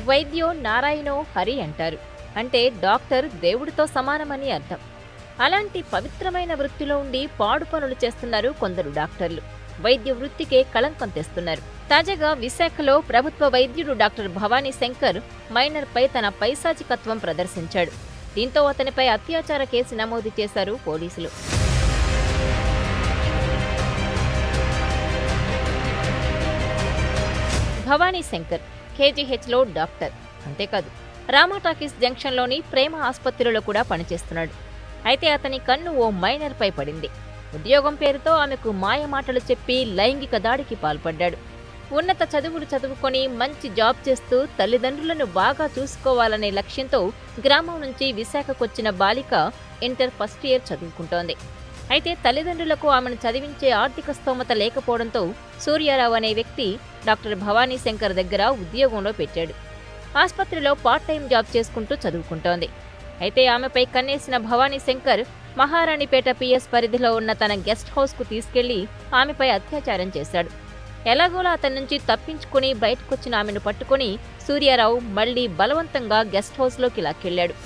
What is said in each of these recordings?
వైద్యో నారాయణో హరి అంటారు. అంటే డాక్టర్ దేవుడితో సమానమని అర్థం. అలాంటి పవిత్రమైన వృత్తిలో ఉండి పాడు పనులు చేస్తున్నారు కొందరు డాక్టర్లు. వైద్య వృత్తికే కళంకం తెస్తున్నారు. తాజాగా విశాఖలో ప్రభుత్వ వైద్యుడు డాక్టర్ భవానీ శంకర్ మైనర్పై తన పైశాచికత్వం ప్రదర్శించాడు. దీంతో అతనిపై అత్యాచార కేసు నమోదు చేశారు పోలీసులు. భవానీ శంకర్ కేజీహెచ్లో డాక్టర్. అంతేకాదు, రామా టాకీస్ జంక్షన్లోని ప్రేమ ఆసుపత్రిలో కూడా పనిచేస్తున్నాడు. అయితే అతని కన్ను ఓ మైనర్పై పడింది. ఉద్యోగం పేరుతో ఆమెకు మాయమాటలు చెప్పి లైంగిక దాడికి పాల్పడ్డాడు. ఉన్నత చదువులు చదువుకొని మంచి జాబ్ చేస్తూ తల్లిదండ్రులను బాగా చూసుకోవాలనే లక్ష్యంతో గ్రామం నుంచి విశాఖకొచ్చిన బాలిక ఇంటర్ ఫస్ట్ ఇయర్ చదువుకుంటోంది. అయితే తల్లిదండ్రులకు ఆమెను చదివించే ఆర్థిక స్తోమత లేకపోవడంతో సూర్యారావు అనే వ్యక్తి డాక్టర్ భవానీ శంకర్ దగ్గర ఉద్యోగంలో పెట్టాడు. ఆసుపత్రిలో పార్ట్ టైం జాబ్ చేసుకుంటూ చదువుకుంటోంది. అయితే ఆమెపై కన్నేసిన భవానీ శంకర్ మహారాణిపేట పిఎస్ పరిధిలో ఉన్న తన గెస్ట్ హౌస్కు తీసుకెళ్లి ఆమెపై అత్యాచారం చేశాడు. ఎలాగోలా అతని నుంచి తప్పించుకుని బయటకొచ్చిన ఆమెను పట్టుకుని సూర్యారావు మళ్లీ బలవంతంగా గెస్ట్ హౌస్లోకి లాక్కెళ్లాడు.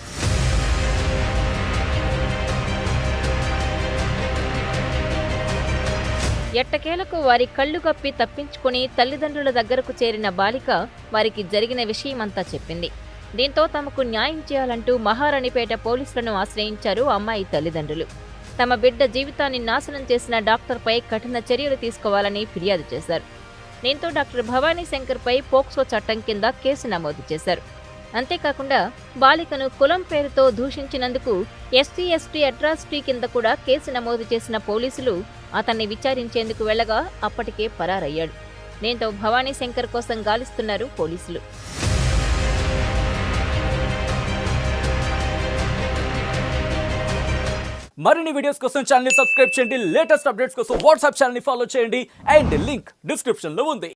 ఎట్టకేలకు వారి కళ్లు కప్పి తప్పించుకుని తల్లిదండ్రుల దగ్గరకు చేరిన బాలిక వారికి జరిగిన విషయమంతా చెప్పింది. దీంతో తమకు న్యాయం చేయాలంటూ మహారాణిపేట పోలీసులను ఆశ్రయించారు అమ్మాయి తల్లిదండ్రులు. తమ బిడ్డ జీవితాన్ని నాశనం చేసిన డాక్టర్పై కఠిన చర్యలు తీసుకోవాలని ఫిర్యాదు చేశారు. దీంతో డాక్టర్ భవానీ శంకర్పై పోక్సో చట్టం కింద కేసు నమోదు చేశారు. అంతేకాకుండా బాలికను కులం పేరుతో దూషించినందుకు ఎస్సీ/ఎస్టీ అట్రాసిటీ కింద కూడా కేసు నమోదు చేసిన పోలీసులు అతన్ని విచారించేందుకు వెళ్లగా అప్పటికే పరారయ్యాడు. దీంతో భవానీ శంకర్ కోసం గాలిస్తున్నారు పోలీసులు. మరిన్ని వీడియోస్ కోసం ఛానల్ ని సబ్స్క్రైబ్ చేయండి. లేటెస్ట్ అప్డేట్స్ కోసం వాట్సాప్ ఛానల్ ని ఫాలో చేయండి. అండ్ లింక్ డిస్క్రిప్షన్ లో ఉంది.